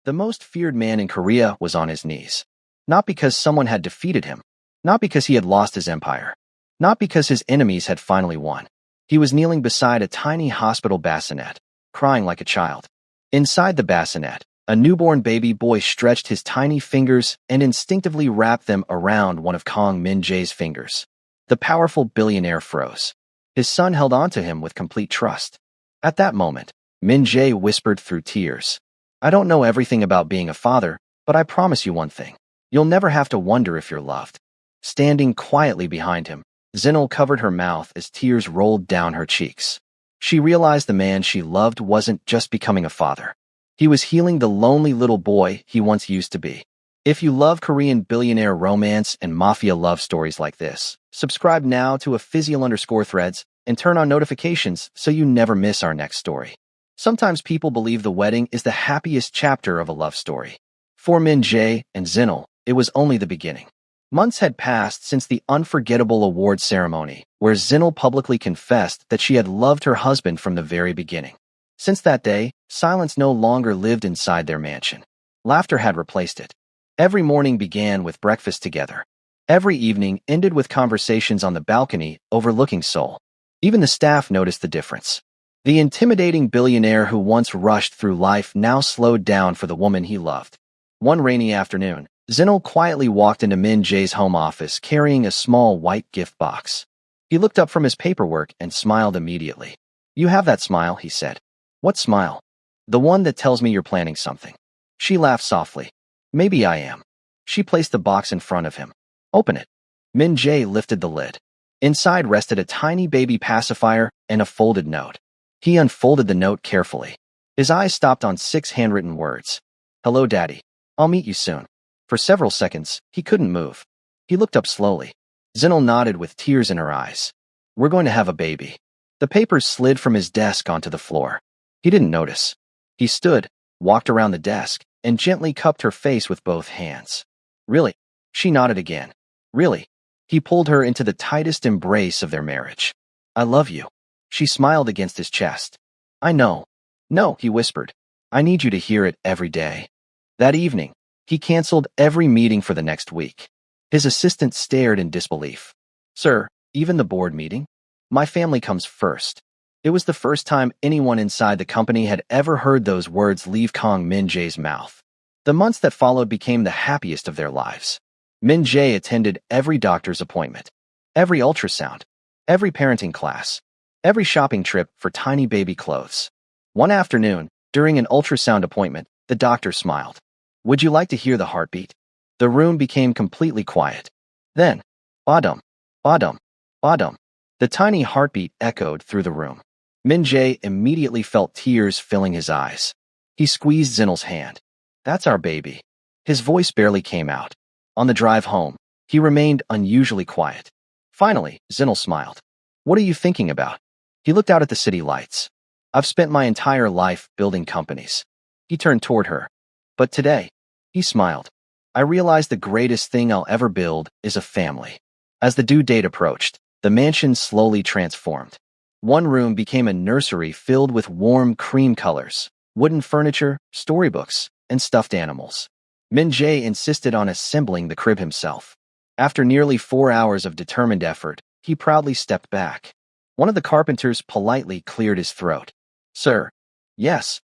The most feared man in Korea was on his knees. Not because someone had defeated him. Not because he had lost his empire. Not because his enemies had finally won. He was kneeling beside a tiny hospital bassinet, crying like a child. Inside the bassinet, a newborn baby boy stretched his tiny fingers and instinctively wrapped them around one of Kang Min-jae's fingers. The powerful billionaire froze. His son held on to him with complete trust. At that moment, Min-jae whispered through tears, "I don't know everything about being a father, but I promise you one thing. You'll never have to wonder if you're loved." Standing quietly behind him, Zinal covered her mouth as tears rolled down her cheeks. She realized the man she loved wasn't just becoming a father. He was healing the lonely little boy he once used to be. If you love Korean billionaire romance and mafia love stories like this, subscribe now to @Physial_Threads and turn on notifications so you never miss our next story. Sometimes people believe the wedding is the happiest chapter of a love story. For Min-jae and Zinal, it was only the beginning. Months had passed since the unforgettable award ceremony, where Zinal publicly confessed that she had loved her husband from the very beginning. Since that day, silence no longer lived inside their mansion. Laughter had replaced it. Every morning began with breakfast together. Every evening ended with conversations on the balcony overlooking Seoul. Even the staff noticed the difference. The intimidating billionaire who once rushed through life now slowed down for the woman he loved. One rainy afternoon, Zinal quietly walked into Min-jae's home office carrying a small white gift box. He looked up from his paperwork and smiled immediately. "You have that smile," he said. "What smile?" "The one that tells me you're planning something." She laughed softly. "Maybe I am." She placed the box in front of him. "Open it." Min-jae lifted the lid. Inside rested a tiny baby pacifier and a folded note. He unfolded the note carefully. His eyes stopped on 6 handwritten words. "Hello, Daddy. I'll meet you soon." For several seconds, he couldn't move. He looked up slowly. Zinal nodded with tears in her eyes. "We're going to have a baby." The papers slid from his desk onto the floor. He didn't notice. He stood, walked around the desk, and gently cupped her face with both hands. "Really?" She nodded again. "Really?" He pulled her into the tightest embrace of their marriage. "I love you." She smiled against his chest. "I know." "No," he whispered. "I need you to hear it every day." That evening, he canceled every meeting for the next week. His assistant stared in disbelief. "Sir, even the board meeting? My family comes first." It was the first time anyone inside the company had ever heard those words leave Kang Min-jae's mouth. The months that followed became the happiest of their lives. Min-jae attended every doctor's appointment, every ultrasound, every parenting class, every shopping trip for tiny baby clothes. One afternoon, during an ultrasound appointment, the doctor smiled. "Would you like to hear the heartbeat?" The room became completely quiet. Then, badum, badum, badum. The tiny heartbeat echoed through the room. Min-jae immediately felt tears filling his eyes. He squeezed Zinal's hand. "That's our baby." His voice barely came out. On the drive home, he remained unusually quiet. Finally, Zinal smiled. "What are you thinking about?" He looked out at the city lights. "I've spent my entire life building companies." He turned toward her. "But today," he smiled, "I realized the greatest thing I'll ever build is a family." As the due date approached, the mansion slowly transformed. One room became a nursery filled with warm cream colors, wooden furniture, storybooks, and stuffed animals. Min-jae insisted on assembling the crib himself. After nearly 4 hours of determined effort, he proudly stepped back. One of the carpenters politely cleared his throat. "Sir." "Yes."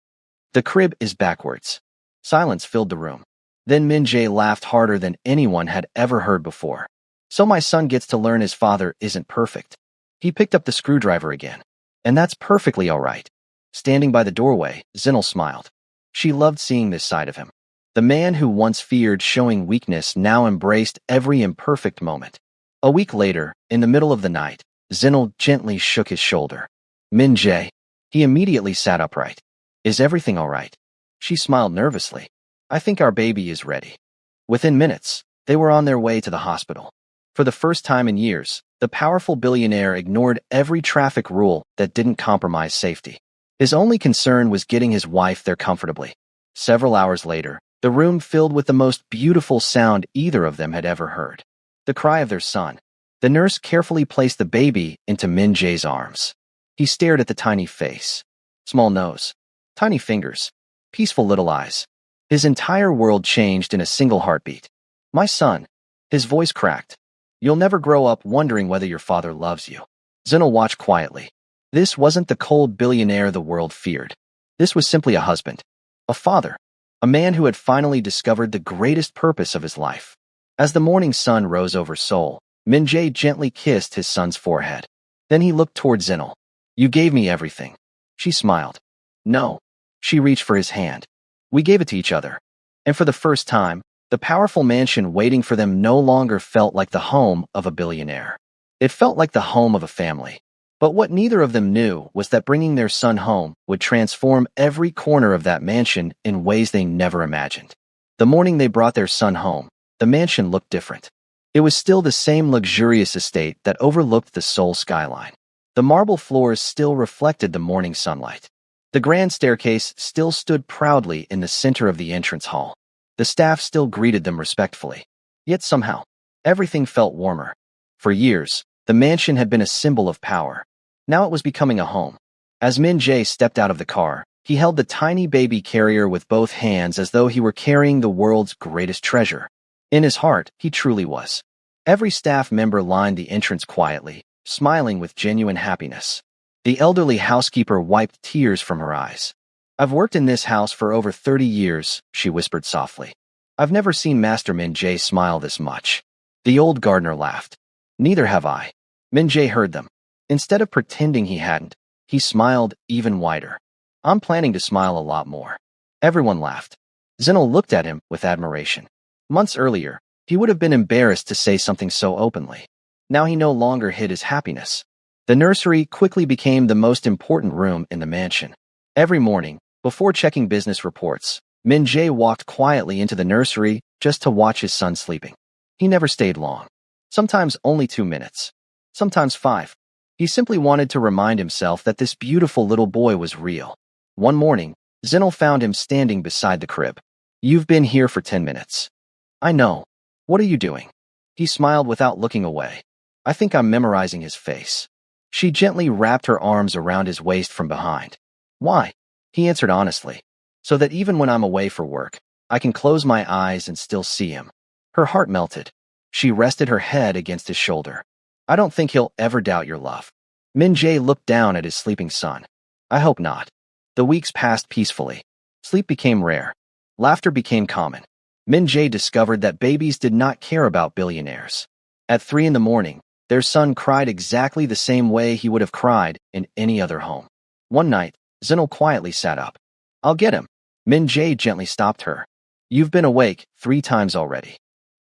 "The crib is backwards." Silence filled the room. Then Min-jae laughed harder than anyone had ever heard before. "So my son gets to learn his father isn't perfect." He picked up the screwdriver again. "And that's perfectly all right." Standing by the doorway, Zinal smiled. She loved seeing this side of him. The man who once feared showing weakness now embraced every imperfect moment. A week later, in the middle of the night, Zinal gently shook his shoulder. "Min-jae." He immediately sat upright. "Is everything all right?" She smiled nervously. "I think our baby is ready." Within minutes, they were on their way to the hospital. For the first time in years, the powerful billionaire ignored every traffic rule that didn't compromise safety. His only concern was getting his wife there comfortably. Several hours later, the room filled with the most beautiful sound either of them had ever heard. The cry of their son. The nurse carefully placed the baby into Min-jae's arms. He stared at the tiny face. Small nose. Tiny fingers. Peaceful little eyes. His entire world changed in a single heartbeat. My son. His voice cracked. You'll never grow up wondering whether your father loves you. Zinel watched quietly. This wasn't the cold billionaire the world feared. This was simply a husband. A father. A man who had finally discovered the greatest purpose of his life. As the morning sun rose over Seoul, Min-jae gently kissed his son's forehead. Then he looked toward Zinel. You gave me everything. She smiled. No. She reached for his hand. We gave it to each other. And for the first time, the powerful mansion waiting for them no longer felt like the home of a billionaire. It felt like the home of a family. But what neither of them knew was that bringing their son home would transform every corner of that mansion in ways they never imagined. The morning they brought their son home, the mansion looked different. It was still the same luxurious estate that overlooked the Seoul skyline. The marble floors still reflected the morning sunlight. The grand staircase still stood proudly in the center of the entrance hall. The staff still greeted them respectfully. Yet somehow, everything felt warmer. For years, the mansion had been a symbol of power. Now it was becoming a home. As Min-jae stepped out of the car, he held the tiny baby carrier with both hands as though he were carrying the world's greatest treasure. In his heart, he truly was. Every staff member lined the entrance quietly, smiling with genuine happiness. The elderly housekeeper wiped tears from her eyes. I've worked in this house for over 30 years, she whispered softly. I've never seen Master Min-jae smile this much. The old gardener laughed. Neither have I. Min-jae heard them. Instead of pretending he hadn't, he smiled even wider. I'm planning to smile a lot more. Everyone laughed. Zinel looked at him with admiration. Months earlier, he would have been embarrassed to say something so openly. Now he no longer hid his happiness. The nursery quickly became the most important room in the mansion. Every morning, before checking business reports, Min-jae walked quietly into the nursery just to watch his son sleeping. He never stayed long. Sometimes only 2 minutes. Sometimes 5. He simply wanted to remind himself that this beautiful little boy was real. One morning, Zinel found him standing beside the crib. You've been here for 10 minutes. I know. What are you doing? He smiled without looking away. I think I'm memorizing his face. She gently wrapped her arms around his waist from behind. Why? He answered honestly. So that even when I'm away for work, I can close my eyes and still see him. Her heart melted. She rested her head against his shoulder. I don't think he'll ever doubt your love. Min-jae looked down at his sleeping son. I hope not. The weeks passed peacefully. Sleep became rare. Laughter became common. Min-jae discovered that babies did not care about billionaires. At 3 in the morning, their son cried exactly the same way he would have cried in any other home. One night, Zinel quietly sat up. I'll get him. Min-jae gently stopped her. You've been awake 3 times already.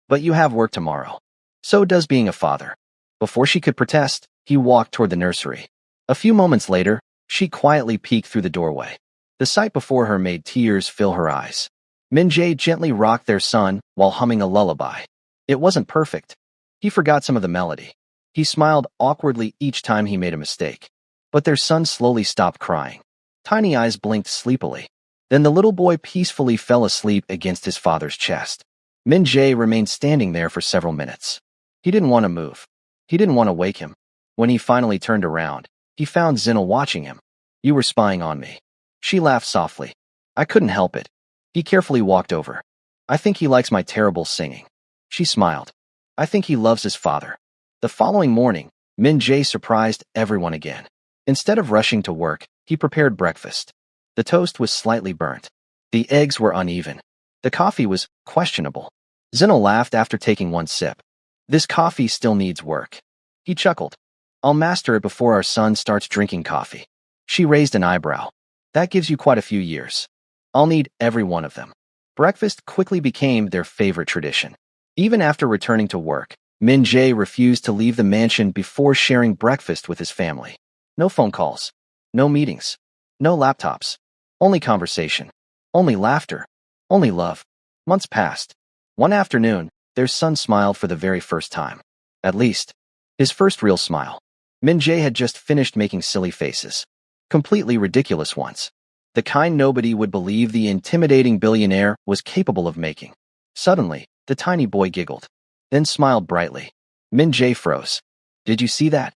But you have work tomorrow. So does being a father. Before she could protest, he walked toward the nursery. A few moments later, she quietly peeked through the doorway. The sight before her made tears fill her eyes. Min-jae gently rocked their son while humming a lullaby. It wasn't perfect. He forgot some of the melody. He smiled awkwardly each time he made a mistake. But their son slowly stopped crying. Tiny eyes blinked sleepily. Then the little boy peacefully fell asleep against his father's chest. Min-jae remained standing there for several minutes. He didn't want to move. He didn't want to wake him. When he finally turned around, he found Zinel watching him. You were spying on me. She laughed softly. I couldn't help it. He carefully walked over. I think he likes my terrible singing. She smiled. I think he loves his father. The following morning, Min-jae surprised everyone again. Instead of rushing to work, he prepared breakfast. The toast was slightly burnt. The eggs were uneven. The coffee was questionable. Zinel laughed after taking one sip. This coffee still needs work. He chuckled. I'll master it before our son starts drinking coffee. She raised an eyebrow. That gives you quite a few years. I'll need every one of them. Breakfast quickly became their favorite tradition. Even after returning to work, Min-jae refused to leave the mansion before sharing breakfast with his family. No phone calls. No meetings. No laptops. Only conversation. Only laughter. Only love. Months passed. One afternoon, their son smiled for the very first time. At least, his first real smile. Min-jae had just finished making silly faces. Completely ridiculous ones. The kind nobody would believe the intimidating billionaire was capable of making. Suddenly, the tiny boy giggled, then smiled brightly. Min-jae froze. Did you see that?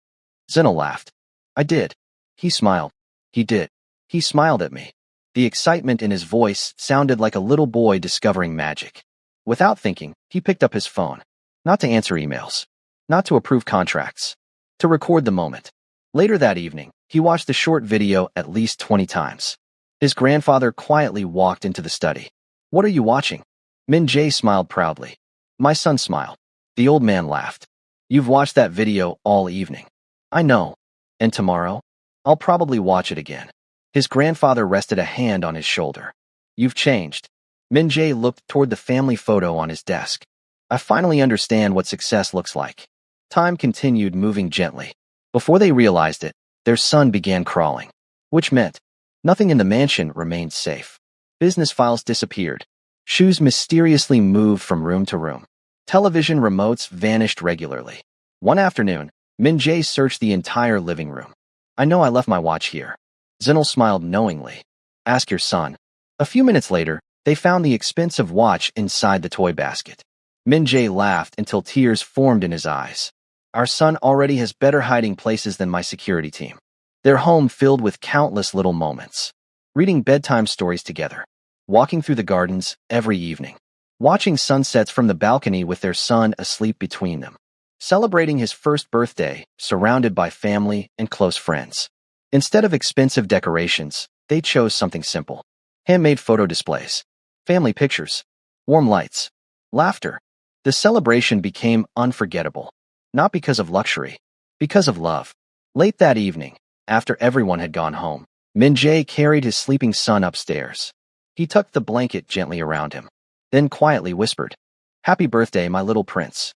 Zinel laughed. I did. He smiled. He did. He smiled at me. The excitement in his voice sounded like a little boy discovering magic. Without thinking, he picked up his phone. Not to answer emails. Not to approve contracts. To record the moment. Later that evening, he watched the short video at least 20 times. His grandfather quietly walked into the study. "What are you watching?" Min Jae smiled proudly. My son smiled. The old man laughed. "You've watched that video all evening." "I know. And tomorrow? I'll probably watch it again." His grandfather rested a hand on his shoulder. "You've changed." Min Jae looked toward the family photo on his desk. "I finally understand what success looks like." Time continued moving gently. Before they realized it, their son began crawling. Which meant nothing in the mansion remained safe. Business files disappeared. Shoes mysteriously moved from room to room. Television remotes vanished regularly. One afternoon, Min Jae searched the entire living room. "I know I left my watch here." Zinel smiled knowingly. "Ask your son." A few minutes later, they found the expensive watch inside the toy basket. Min Jae laughed until tears formed in his eyes. "Our son already has better hiding places than my security team." Their home filled with countless little moments. Reading bedtime stories together. Walking through the gardens every evening. Watching sunsets from the balcony with their son asleep between them. Celebrating his first birthday, surrounded by family and close friends. Instead of expensive decorations, they chose something simple. Handmade photo displays. Family pictures. Warm lights. Laughter. The celebration became unforgettable. Not because of luxury. Because of love. Late that evening, after everyone had gone home, Min Jae carried his sleeping son upstairs. He tucked the blanket gently around him, then quietly whispered, "Happy birthday, my little prince."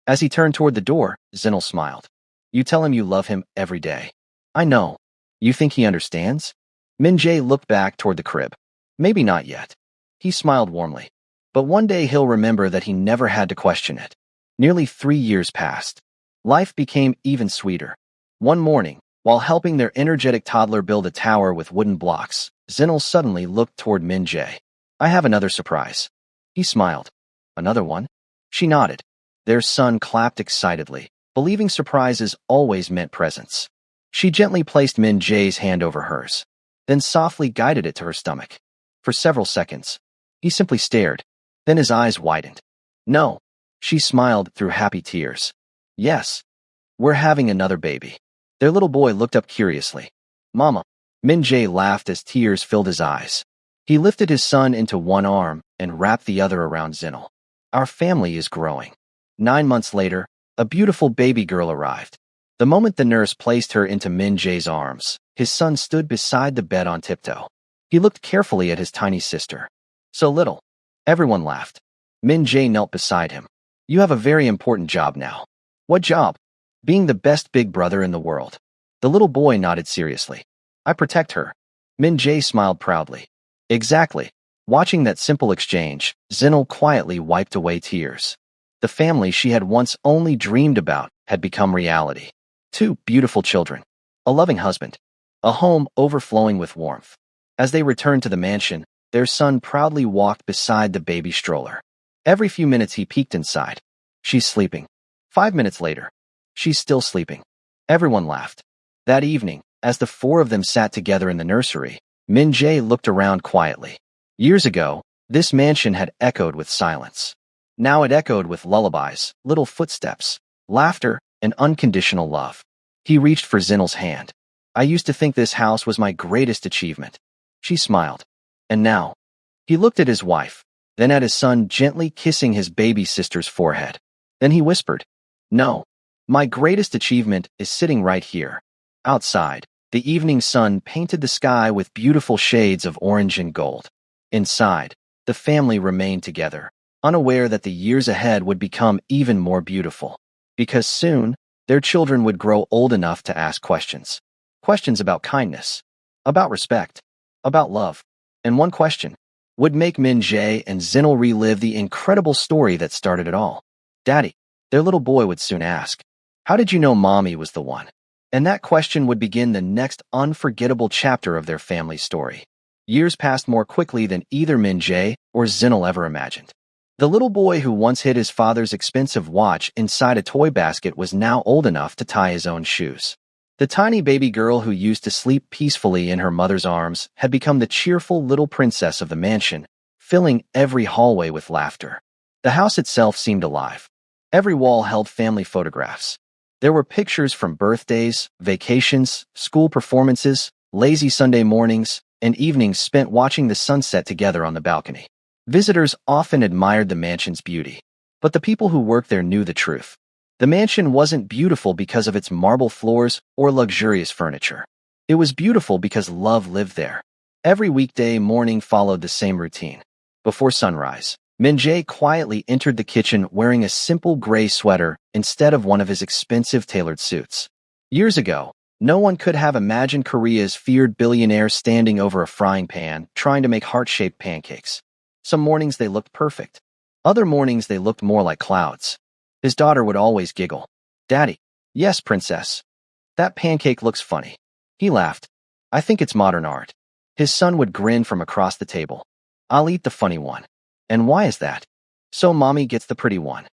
As he turned toward the door, Zinel smiled. "You tell him you love him every day." "I know." "You think he understands?" Min Jae looked back toward the crib. "Maybe not yet." He smiled warmly. "But one day he'll remember that he never had to question it." Nearly 3 years passed. Life became even sweeter. One morning, while helping their energetic toddler build a tower with wooden blocks, Zinel suddenly looked toward Min Jae. "I have another surprise." He smiled. "Another one?" She nodded. Their son clapped excitedly, believing surprises always meant presents. She gently placed Min Jae's hand over hers, then softly guided it to her stomach. For several seconds, he simply stared. Then his eyes widened. "No." She smiled through happy tears. "Yes. We're having another baby." Their little boy looked up curiously. "Mama." Min Jae laughed as tears filled his eyes. He lifted his son into one arm and wrapped the other around Zinel. "Our family is growing." 9 months later, a beautiful baby girl arrived. The moment the nurse placed her into Min Jae's arms, his son stood beside the bed on tiptoe. He looked carefully at his tiny sister. "So little." Everyone laughed. Min Jae knelt beside him. "You have a very important job now." "What job?" "Being the best big brother in the world." The little boy nodded seriously. "I protect her." Min Jae smiled proudly. "Exactly." Watching that simple exchange, Zinel quietly wiped away tears. The family she had once only dreamed about had become reality. 2 beautiful children. A loving husband. A home overflowing with warmth. As they returned to the mansion, their son proudly walked beside the baby stroller. Every few minutes he peeked inside. "She's sleeping." 5 minutes later, "She's still sleeping." Everyone laughed. That evening, as the 4 of them sat together in the nursery, Min Jae looked around quietly. Years ago, this mansion had echoed with silence. Now it echoed with lullabies, little footsteps, laughter, and unconditional love. He reached for Zinel's hand. "I used to think this house was my greatest achievement." She smiled. "And now?" He looked at his wife, then at his son gently kissing his baby sister's forehead. Then he whispered, "No. My greatest achievement is sitting right here." Outside, the evening sun painted the sky with beautiful shades of orange and gold. Inside, the family remained together, unaware that the years ahead would become even more beautiful. Because soon, their children would grow old enough to ask questions. Questions about kindness, about respect, about love. And one question would make Min Jae and Zinel relive the incredible story that started it all. "Daddy," their little boy would soon ask, "how did you know Mommy was the one?" And that question would begin the next unforgettable chapter of their family story. Years passed more quickly than either Min Jae or Zinel ever imagined. The little boy who once hid his father's expensive watch inside a toy basket was now old enough to tie his own shoes. The tiny baby girl who used to sleep peacefully in her mother's arms had become the cheerful little princess of the mansion, filling every hallway with laughter. The house itself seemed alive. Every wall held family photographs. There were pictures from birthdays, vacations, school performances, lazy Sunday mornings, and evenings spent watching the sunset together on the balcony. Visitors often admired the mansion's beauty, but the people who worked there knew the truth. The mansion wasn't beautiful because of its marble floors or luxurious furniture. It was beautiful because love lived there. Every weekday morning followed the same routine. Before sunrise, Min-jae quietly entered the kitchen wearing a simple gray sweater instead of one of his expensive tailored suits. Years ago, no one could have imagined Korea's feared billionaire standing over a frying pan trying to make heart-shaped pancakes. Some mornings they looked perfect. Other mornings they looked more like clouds. His daughter would always giggle. "Daddy." "Yes, princess. That pancake looks funny." He laughed. "I think it's modern art." His son would grin from across the table. "I'll eat the funny one." "And why is that?" "So mommy gets the pretty one."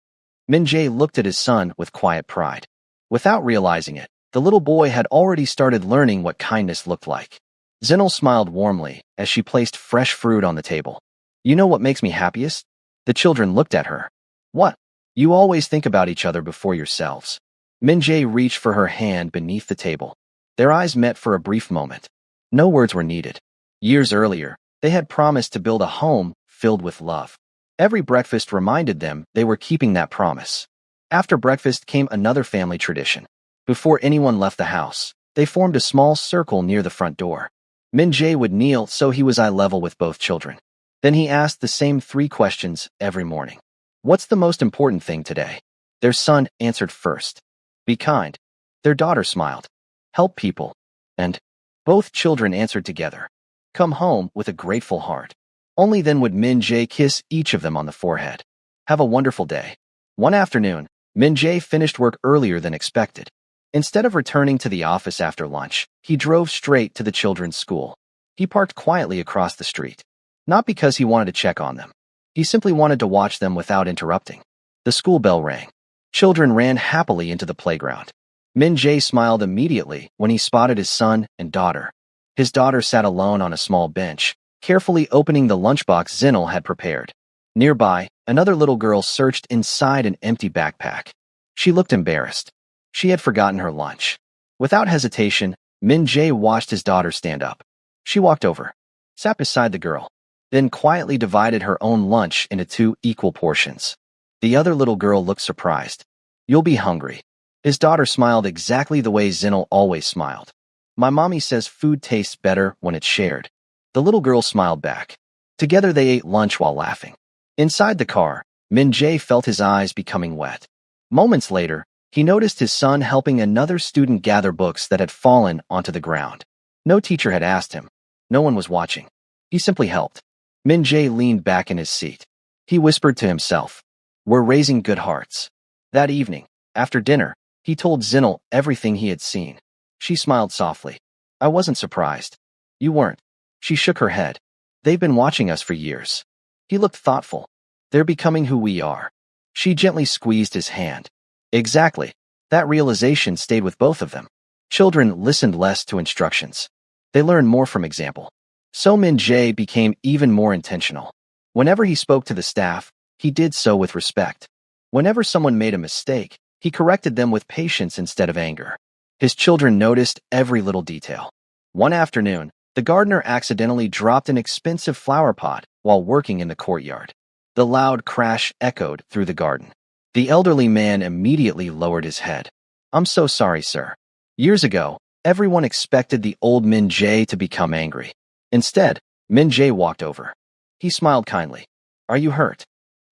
Min-jae looked at his son with quiet pride. Without realizing it, the little boy had already started learning what kindness looked like. Zinel smiled warmly as she placed fresh fruit on the table. "You know what makes me happiest?" The children looked at her. "What?" "You always think about each other before yourselves." Min-jae reached for her hand beneath the table. Their eyes met for a brief moment. No words were needed. Years earlier, they had promised to build a home filled with love. Every breakfast reminded them they were keeping that promise. After breakfast came another family tradition. Before anyone left the house, they formed a small circle near the front door. Min-jae would kneel so he was eye level with both children. Then he asked the same 3 questions every morning. "What's the most important thing today?" Their son answered first. "Be kind." Their daughter smiled. "Help people." And both children answered together. "Come home with a grateful heart." Only then would Min-jae kiss each of them on the forehead. "Have a wonderful day." One afternoon, Min-jae finished work earlier than expected. Instead of returning to the office after lunch, he drove straight to the children's school. He parked quietly across the street. Not because he wanted to check on them. He simply wanted to watch them without interrupting. The school bell rang. Children ran happily into the playground. Min-jae smiled immediately when he spotted his son and daughter. His daughter sat alone on a small bench, carefully opening the lunchbox Zinel had prepared. Nearby, another little girl searched inside an empty backpack. She looked embarrassed. She had forgotten her lunch. Without hesitation, Min-jae watched his daughter stand up. She walked over, sat beside the girl, then quietly divided her own lunch into 2 equal portions. The other little girl looked surprised. "You'll be hungry." His daughter smiled exactly the way Zinel always smiled. "My mommy says food tastes better when it's shared." The little girl smiled back. Together they ate lunch while laughing. Inside the car, Min-jae felt his eyes becoming wet. Moments later, he noticed his son helping another student gather books that had fallen onto the ground. No teacher had asked him. No one was watching. He simply helped. Min-jae leaned back in his seat. He whispered to himself, "We're raising good hearts." That evening, after dinner, he told Zinel everything he had seen. She smiled softly. "I wasn't surprised." "You weren't." She shook her head. "They've been watching us for years." He looked thoughtful. "They're becoming who we are." She gently squeezed his hand. Exactly. That realization stayed with both of them. Children listened less to instructions. They learned more from example. So Min-jae became even more intentional. Whenever he spoke to the staff, he did so with respect. Whenever someone made a mistake, he corrected them with patience instead of anger. His children noticed every little detail. One afternoon, the gardener accidentally dropped an expensive flower pot while working in the courtyard. The loud crash echoed through the garden. The elderly man immediately lowered his head. "I'm so sorry, sir." Years ago, everyone expected the old Min-jae to become angry. Instead, Min-jae walked over. He smiled kindly. "Are you hurt?"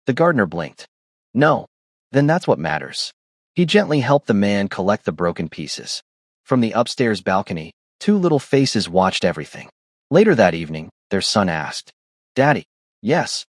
The gardener blinked. "No." "Then that's what matters." He gently helped the man collect the broken pieces. From the upstairs balcony, 2 little faces watched everything. Later that evening, their son asked, "Daddy." "Yes."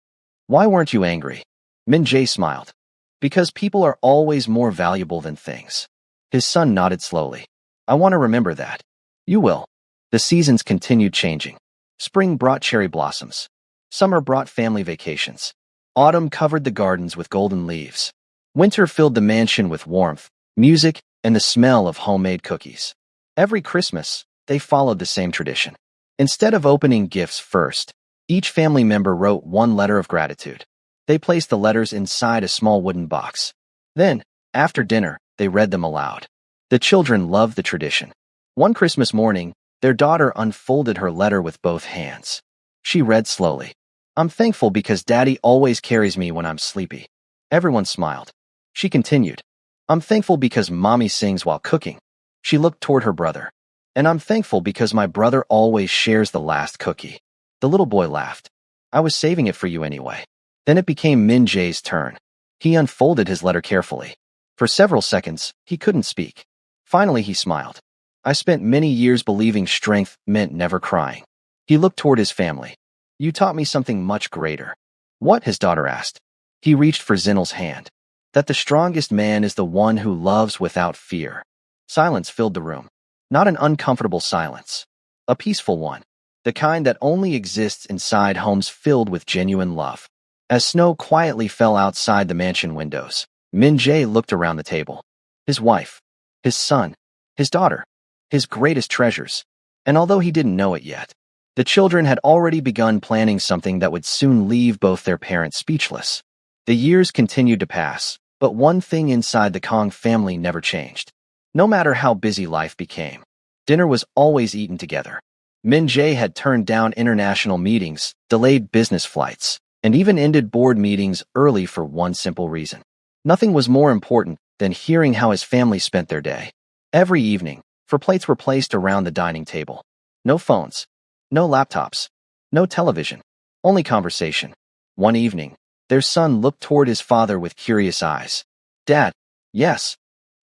"Why weren't you angry?" Min-jae smiled. "Because people are always more valuable than things." His son nodded slowly. "I want to remember that." "You will." The seasons continued changing. Spring brought cherry blossoms. Summer brought family vacations. Autumn covered the gardens with golden leaves. Winter filled the mansion with warmth, music, and the smell of homemade cookies. Every Christmas, they followed the same tradition. Instead of opening gifts first, each family member wrote one letter of gratitude. They placed the letters inside a small wooden box. Then, after dinner, they read them aloud. The children loved the tradition. One Christmas morning, their daughter unfolded her letter with both hands. She read slowly. "I'm thankful because Daddy always carries me when I'm sleepy." Everyone smiled. She continued. "I'm thankful because Mommy sings while cooking." She looked toward her brother. "And I'm thankful because my brother always shares the last cookie." The little boy laughed. "I was saving it for you anyway." Then it became Min Jae's turn. He unfolded his letter carefully. For several seconds, he couldn't speak. Finally, he smiled. "I spent many years believing strength meant never crying." He looked toward his family. "You taught me something much greater." "What?" his daughter asked. He reached for Zinel's hand. "That the strongest man is the one who loves without fear." Silence filled the room. Not an uncomfortable silence. A peaceful one. The kind that only exists inside homes filled with genuine love. As snow quietly fell outside the mansion windows, Min Jae looked around the table. His wife, his son, his daughter, his greatest treasures. And although he didn't know it yet, the children had already begun planning something that would soon leave both their parents speechless. The years continued to pass, but one thing inside the Kong family never changed. No matter how busy life became, dinner was always eaten together. Min Jae had turned down international meetings, delayed business flights, and even ended board meetings early for one simple reason. Nothing was more important than hearing how his family spent their day. Every evening, plates were placed around the dining table. No phones, no laptops, no television, only conversation. One evening, their son looked toward his father with curious eyes. "Dad." "Yes."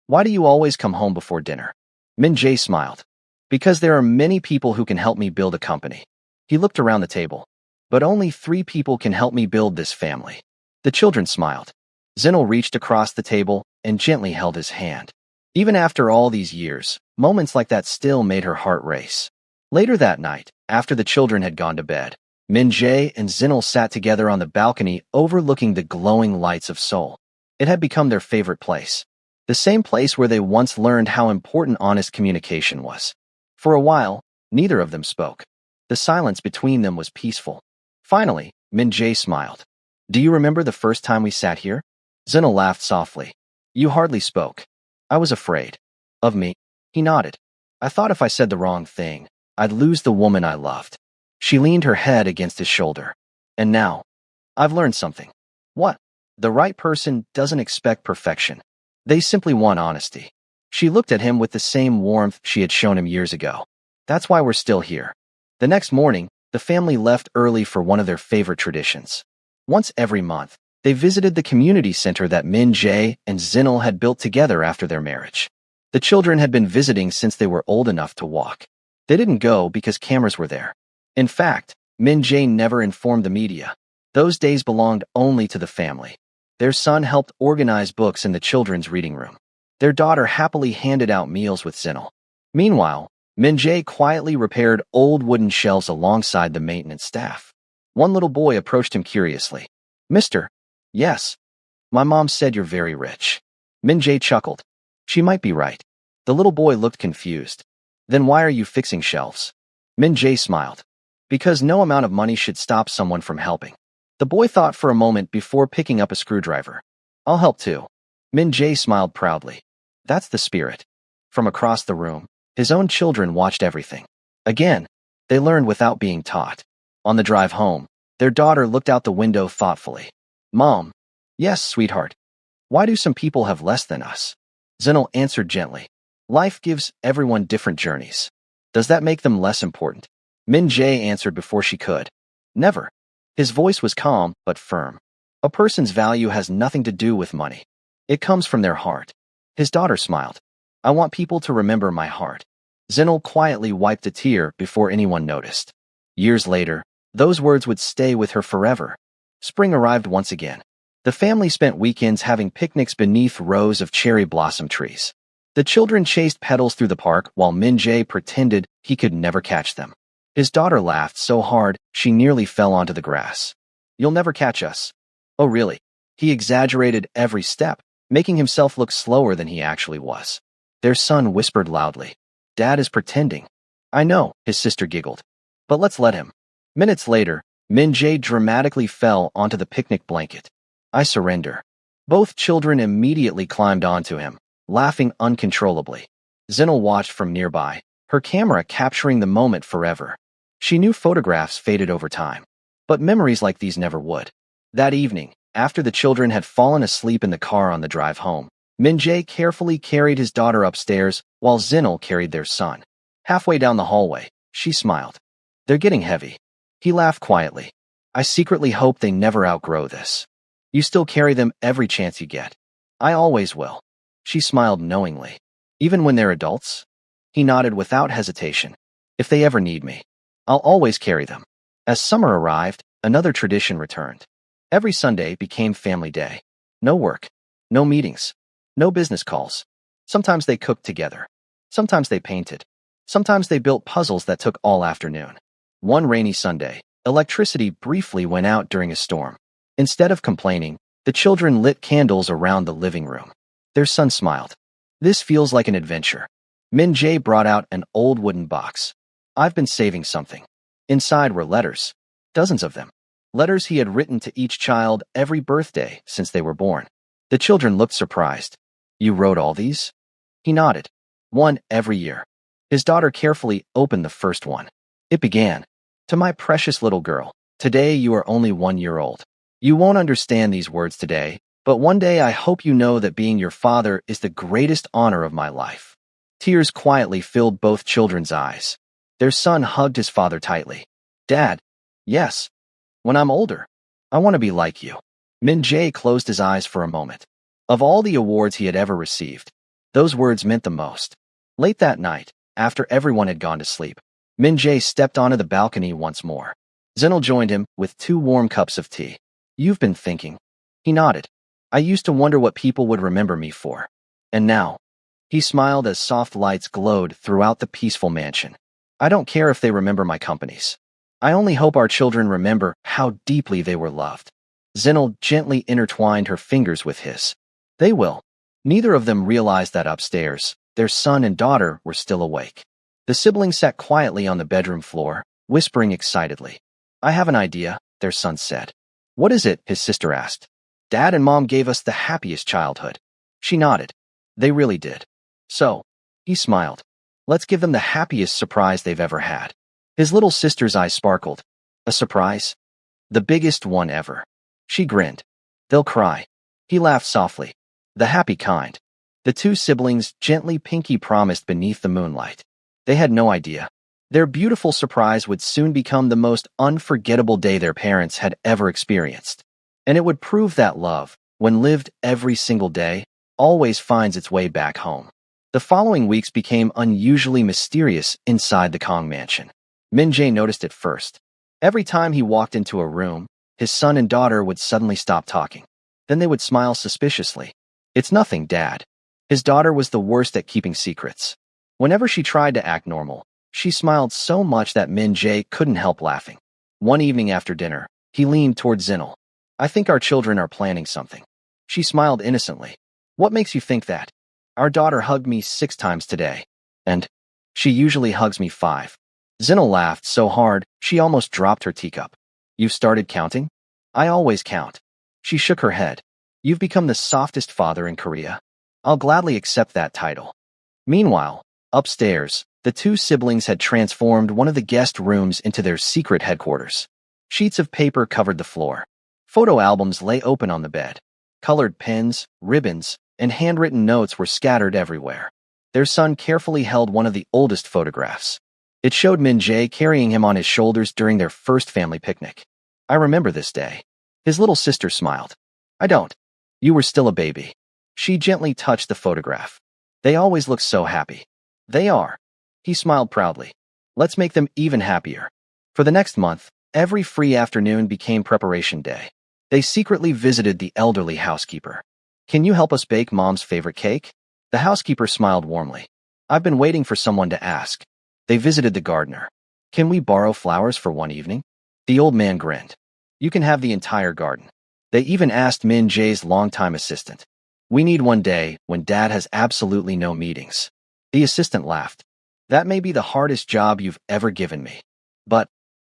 "Why do you always come home before dinner?" Min Jae smiled. "Because there are many people who can help me build a company." He looked around the table. "But only 3 people can help me build this family." The children smiled. Zinel reached across the table and gently held his hand. Even after all these years, moments like that still made her heart race. Later that night, after the children had gone to bed, Min Jae and Zinel sat together on the balcony overlooking the glowing lights of Seoul. It had become their favorite place. The same place where they once learned how important honest communication was. For a while, neither of them spoke. The silence between them was peaceful. Finally, Min Jae smiled. "Do you remember the first time we sat here?" Zinel laughed softly. "You hardly spoke." "I was afraid." "Of me?" He nodded. "I thought if I said the wrong thing, I'd lose the woman I loved." She leaned her head against his shoulder. "And now, I've learned something." "What?" "The right person doesn't expect perfection. They simply want honesty." She looked at him with the same warmth she had shown him years ago. "That's why we're still here." The next morning, the family left early for one of their favorite traditions. Once every month, they visited the community center that Min Jae and Zinel had built together after their marriage. The children had been visiting since they were old enough to walk. They didn't go because cameras were there. In fact, Min Jae never informed the media. Those days belonged only to the family. Their son helped organize books in the children's reading room. Their daughter happily handed out meals with Zinel. Meanwhile, Min Jae quietly repaired old wooden shelves alongside the maintenance staff. One little boy approached him curiously. "Mister?" "Yes." "My mom said you're very rich." Min Jae chuckled. "She might be right." The little boy looked confused. "Then why are you fixing shelves?" Min Jae smiled. "Because no amount of money should stop someone from helping." The boy thought for a moment before picking up a screwdriver. "I'll help too." Min Jae smiled proudly. "That's the spirit." From across the room, his own children watched everything. Again, they learned without being taught. On the drive home, their daughter looked out the window thoughtfully. "Mom." "Yes, sweetheart." "Why do some people have less than us?" Zinel answered gently. "Life gives everyone different journeys. Does that make them less important?" Min Jae answered before she could. "Never." His voice was calm but firm. "A person's value has nothing to do with money. It comes from their heart." His daughter smiled. "I want people to remember my heart." Zinel quietly wiped a tear before anyone noticed. Years later, those words would stay with her forever. Spring arrived once again. The family spent weekends having picnics beneath rows of cherry blossom trees. The children chased petals through the park while Min Jae pretended he could never catch them. His daughter laughed so hard she nearly fell onto the grass. "You'll never catch us." "Oh really?" He exaggerated every step, making himself look slower than he actually was. Their son whispered loudly. Dad is pretending. I know, his sister giggled. But let's let him. Minutes later, Min Jae dramatically fell onto the picnic blanket. I surrender. Both children immediately climbed onto him, laughing uncontrollably. Zinel watched from nearby, her camera capturing the moment forever. She knew photographs faded over time, but memories like these never would. That evening, after the children had fallen asleep in the car on the drive home, Min Jae carefully carried his daughter upstairs while Zinel carried their son. Halfway down the hallway, she smiled. They're getting heavy. He laughed quietly. I secretly hope they never outgrow this. You still carry them every chance you get. I always will. She smiled knowingly. Even when they're adults? He nodded without hesitation. If they ever need me, I'll always carry them. As summer arrived, another tradition returned. Every Sunday became family day. No work, no meetings, no business calls. Sometimes they cooked together. Sometimes they painted. Sometimes they built puzzles that took all afternoon. One rainy Sunday, electricity briefly went out during a storm. Instead of complaining, the children lit candles around the living room. Their son smiled. This feels like an adventure. Min Jae brought out an old wooden box. I've been saving something. Inside were letters. Dozens of them. Letters he had written to each child every birthday since they were born. The children looked surprised. You wrote all these? He nodded. One every year. His daughter carefully opened the first one. It began. To my precious little girl, today you are only 1 year old. You won't understand these words today, but one day I hope you know that being your father is the greatest honor of my life. Tears quietly filled both children's eyes. Their son hugged his father tightly. Dad, yes. When I'm older, I want to be like you. Min Jae closed his eyes for a moment. Of all the awards he had ever received, those words meant the most. Late that night, after everyone had gone to sleep, Min Jae stepped onto the balcony once more. Zinel joined him with 2 warm cups of tea. You've been thinking. He nodded. I used to wonder what people would remember me for. And now, he smiled as soft lights glowed throughout the peaceful mansion. I don't care if they remember my companies. I only hope our children remember how deeply they were loved. Zinel gently intertwined her fingers with his. They will. Neither of them realized that upstairs, their son and daughter were still awake. The siblings sat quietly on the bedroom floor, whispering excitedly. I have an idea, their son said. What is it? His sister asked. Dad and Mom gave us the happiest childhood. She nodded. They really did. So, he smiled. Let's give them the happiest surprise they've ever had. His little sister's eyes sparkled. A surprise? The biggest one ever. She grinned. They'll cry. He laughed softly. The happy kind. The 2 siblings gently pinky promised beneath the moonlight. They had no idea. Their beautiful surprise would soon become the most unforgettable day their parents had ever experienced. And it would prove that love, when lived every single day, always finds its way back home. The following weeks became unusually mysterious inside the Kong mansion. Min Jae noticed it first. Every time he walked into a room, his son and daughter would suddenly stop talking. Then they would smile suspiciously. It's nothing, Dad. His daughter was the worst at keeping secrets. Whenever she tried to act normal, she smiled so much that Min Jae couldn't help laughing. One evening after dinner, he leaned toward Zinel. I think our children are planning something. She smiled innocently. What makes you think that? Our daughter hugged me 6 times today. And she usually hugs me 5. Zinel laughed so hard, she almost dropped her teacup. You've started counting? I always count. She shook her head. You've become the softest father in Korea. I'll gladly accept that title. Meanwhile, upstairs, the 2 siblings had transformed one of the guest rooms into their secret headquarters. Sheets of paper covered the floor. Photo albums lay open on the bed. Colored pens, ribbons, and handwritten notes were scattered everywhere. Their son carefully held one of the oldest photographs. It showed Min Jae carrying him on his shoulders during their first family picnic. I remember this day. His little sister smiled. I don't. You were still a baby. She gently touched the photograph. They always look so happy. They are. He smiled proudly. Let's make them even happier. For the next month, every free afternoon became preparation day. They secretly visited the elderly housekeeper. Can you help us bake Mom's favorite cake? The housekeeper smiled warmly. I've been waiting for someone to ask. They visited the gardener. Can we borrow flowers for one evening? The old man grinned. You can have the entire garden. They even asked Min Jae's longtime assistant. We need one day when Dad has absolutely no meetings. The assistant laughed. That may be the hardest job you've ever given me. But,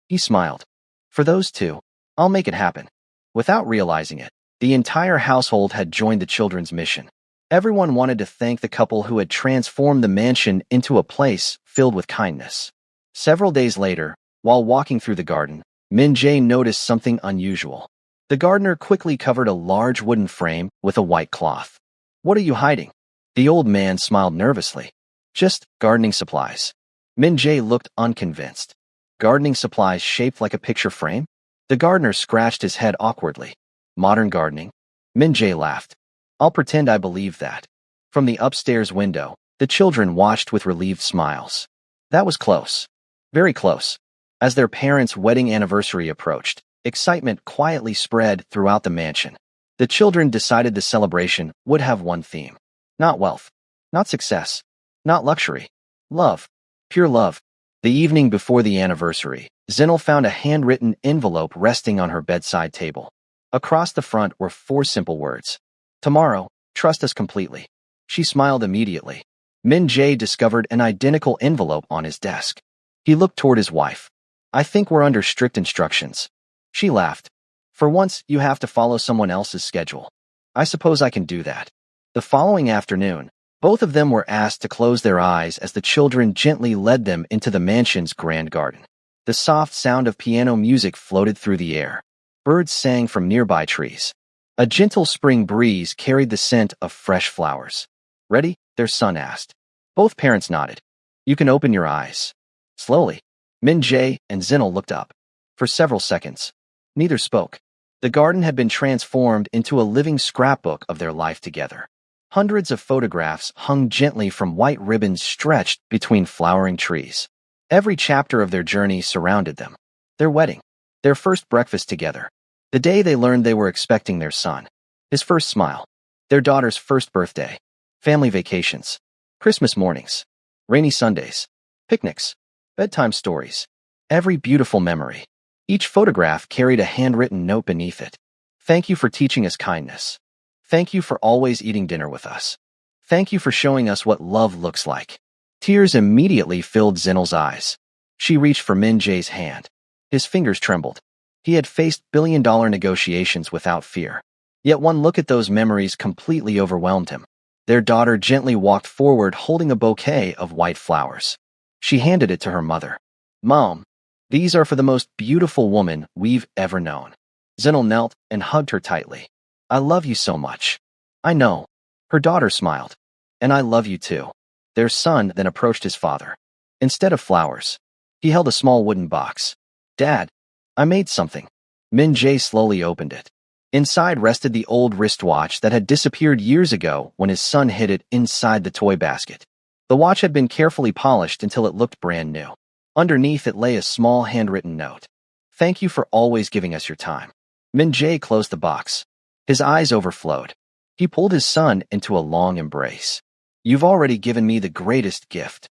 he smiled. For those two, I'll make it happen. Without realizing it, the entire household had joined the children's mission. Everyone wanted to thank the couple who had transformed the mansion into a place filled with kindness. Several days later, while walking through the garden, Min-jae noticed something unusual. The gardener quickly covered a large wooden frame with a white cloth. What are you hiding? The old man smiled nervously. Just gardening supplies. Min-jae looked unconvinced. Gardening supplies shaped like a picture frame? The gardener scratched his head awkwardly. Modern gardening? Min-jae laughed. I'll pretend I believe that. From the upstairs window, the children watched with relieved smiles. That was close. Very close. As their parents' wedding anniversary approached, excitement quietly spread throughout the mansion. The children decided the celebration would have one theme. Not wealth. Not success. Not luxury. Love. Pure love. The evening before the anniversary, Zinel found a handwritten envelope resting on her bedside table. Across the front were 4 simple words. Tomorrow, trust us completely. She smiled immediately. Min-jae discovered an identical envelope on his desk. He looked toward his wife. I think we're under strict instructions. She laughed. For once, you have to follow someone else's schedule. I suppose I can do that. The following afternoon, both of them were asked to close their eyes as the children gently led them into the mansion's grand garden. The soft sound of piano music floated through the air. Birds sang from nearby trees. A gentle spring breeze carried the scent of fresh flowers. Ready? Their son asked. Both parents nodded. You can open your eyes. Slowly, Min-jae and Zinel looked up. For several seconds, neither spoke. The garden had been transformed into a living scrapbook of their life together. Hundreds of photographs hung gently from white ribbons stretched between flowering trees. Every chapter of their journey surrounded them. Their wedding. Their first breakfast together. The day they learned they were expecting their son. His first smile. Their daughter's first birthday. Family vacations. Christmas mornings. Rainy Sundays. Picnics. Bedtime stories. Every beautiful memory. Each photograph carried a handwritten note beneath it. Thank you for teaching us kindness. Thank you for always eating dinner with us. Thank you for showing us what love looks like. Tears immediately filled Zinel's eyes. She reached for Min-jae's hand. His fingers trembled. He had faced billion-dollar negotiations without fear. Yet one look at those memories completely overwhelmed him. Their daughter gently walked forward holding a bouquet of white flowers. She handed it to her mother. Mom, these are for the most beautiful woman we've ever known. Zinel knelt and hugged her tightly. I love you so much. I know. Her daughter smiled. And I love you too. Their son then approached his father. Instead of flowers, he held a small wooden box. Dad, I made something. Min-jae slowly opened it. Inside rested the old wristwatch that had disappeared years ago when his son hid it inside the toy basket. The watch had been carefully polished until it looked brand new. Underneath it lay a small handwritten note. Thank you for always giving us your time. Min-jae closed the box. His eyes overflowed. He pulled his son into a long embrace. You've already given me the greatest gift.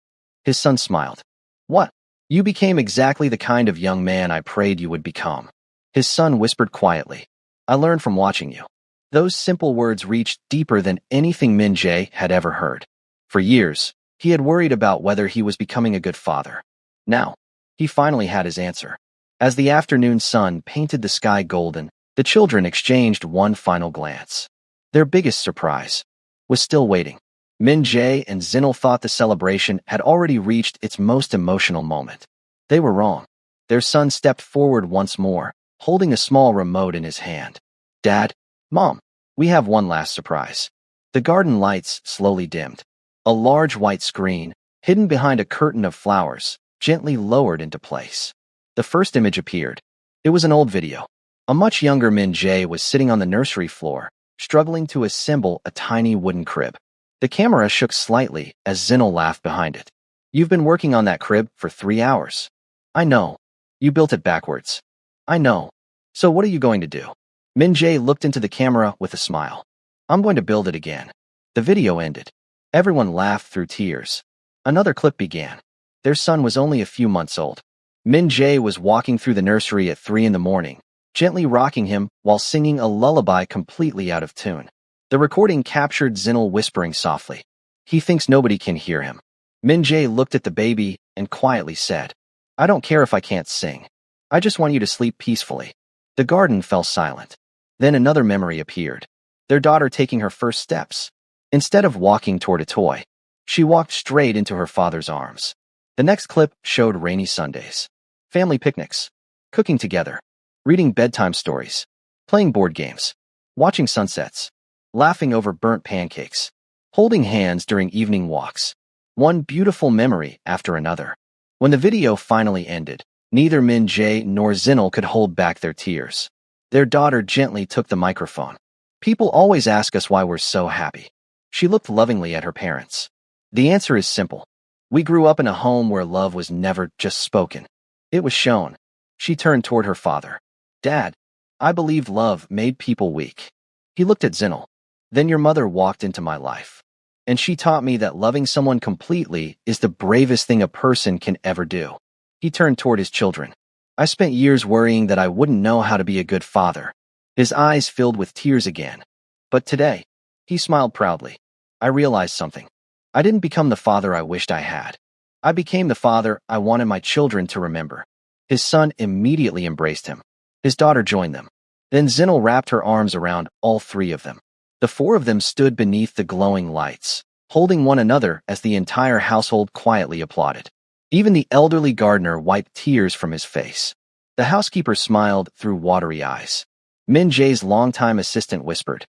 His son smiled. What? You became exactly the kind of young man I prayed you would become. His son whispered quietly. I learned from watching you. Those simple words reached deeper than anything Min-jae had ever heard. For years, he had worried about whether he was becoming a good father. Now, he finally had his answer. As the afternoon sun painted the sky golden, the children exchanged one final glance. Their biggest surprise was still waiting. Min-jae and Zinel thought the celebration had already reached its most emotional moment. They were wrong. Their son stepped forward once more, holding a small remote in his hand. Dad, Mom, we have one last surprise. The garden lights slowly dimmed. A large white screen, hidden behind a curtain of flowers, gently lowered into place. The first image appeared. It was an old video. A much younger Min-jae was sitting on the nursery floor, struggling to assemble a tiny wooden crib. The camera shook slightly as Zinel laughed behind it. You've been working on that crib for 3 hours. I know. You built it backwards. I know. So what are you going to do? Min-jae looked into the camera with a smile. I'm going to build it again. The video ended. Everyone laughed through tears. Another clip began. Their son was only a few months old. Min-jae was walking through the nursery at 3 in the morning, gently rocking him while singing a lullaby completely out of tune. The recording captured Zinel whispering softly. He thinks nobody can hear him. Min-jae looked at the baby and quietly said, "I don't care if I can't sing. I just want you to sleep peacefully." The garden fell silent. Then another memory appeared. Their daughter taking her first steps. Instead of walking toward a toy, she walked straight into her father's arms. The next clip showed rainy Sundays, family picnics, cooking together, reading bedtime stories, playing board games, watching sunsets, laughing over burnt pancakes, holding hands during evening walks. One beautiful memory after another. When the video finally ended, neither Min-jae nor Zinal could hold back their tears. Their daughter gently took the microphone. "People always ask us why we're so happy." She looked lovingly at her parents. "The answer is simple. We grew up in a home where love was never just spoken. It was shown." She turned toward her father. "Dad, I believed love made people weak." He looked at Zinal. "Then your mother walked into my life. And she taught me that loving someone completely is the bravest thing a person can ever do." He turned toward his children. "I spent years worrying that I wouldn't know how to be a good father." His eyes filled with tears again. "But today," he smiled proudly, "I realized something. I didn't become the father I wished I had. I became the father I wanted my children to remember." His son immediately embraced him. His daughter joined them. Then Zinal wrapped her arms around all three of them. The four of them stood beneath the glowing lights, holding one another as the entire household quietly applauded. Even the elderly gardener wiped tears from his face. The housekeeper smiled through watery eyes. Min-jae's longtime assistant whispered,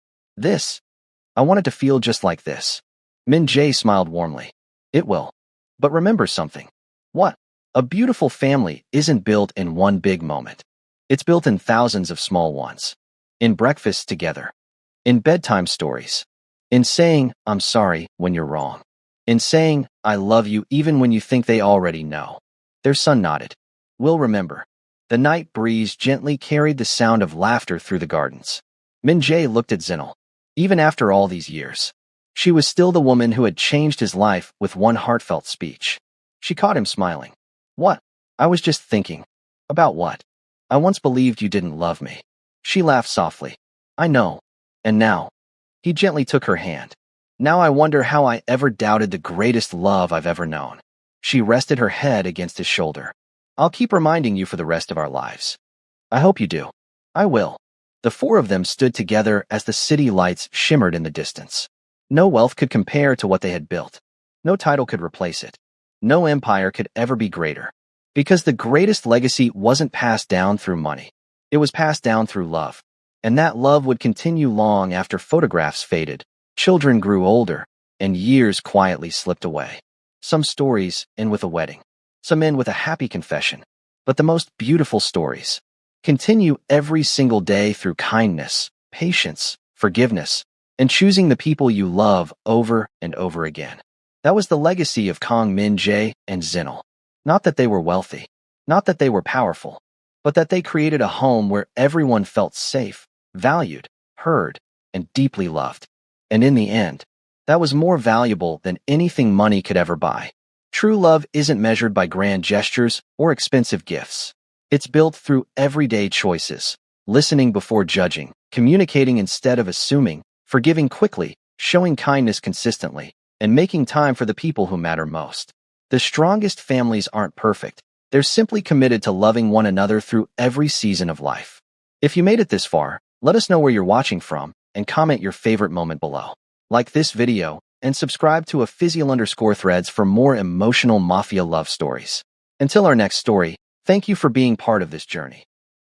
I want it to feel just like this." Min-jae smiled warmly. "It will. But remember something." "What?" "A beautiful family isn't built in one big moment. It's built in thousands of small ones. In breakfasts together. In bedtime stories. In saying, 'I'm sorry,' when you're wrong. In saying, 'I love you,' even when you think they already know." Their son nodded. "We'll remember." The night breeze gently carried the sound of laughter through the gardens. Min-jae looked at Zinal. Even after all these years, she was still the woman who had changed his life with one heartfelt speech. She caught him smiling. "What?" "I was just thinking." "About what?" "I once believed you didn't love me." She laughed softly. "I know. And now." He gently took her hand. "Now I wonder how I ever doubted the greatest love I've ever known." She rested her head against his shoulder. "I'll keep reminding you for the rest of our lives." "I hope you do." "I will." The four of them stood together as the city lights shimmered in the distance. No wealth could compare to what they had built. No title could replace it. No empire could ever be greater. Because the greatest legacy wasn't passed down through money. It was passed down through love. And that love would continue long after photographs faded, children grew older, and years quietly slipped away. Some stories end with a wedding. Some end with a happy confession. But the most beautiful stories continue every single day through kindness, patience, forgiveness, and choosing the people you love over and over again. That was the legacy of Kang Min-jae and Zinal. Not that they were wealthy, not that they were powerful, but that they created a home where everyone felt safe, valued, heard, and deeply loved. And in the end, that was more valuable than anything money could ever buy. True love isn't measured by grand gestures or expensive gifts. It's built through everyday choices, listening before judging, communicating instead of assuming, forgiving quickly, showing kindness consistently, and making time for the people who matter most. The strongest families aren't perfect. They're simply committed to loving one another through every season of life. If you made it this far, let us know where you're watching from and comment your favorite moment below. Like this video and subscribe to Official_Threads for more emotional Mafia love stories. Until our next story, thank you for being part of this journey.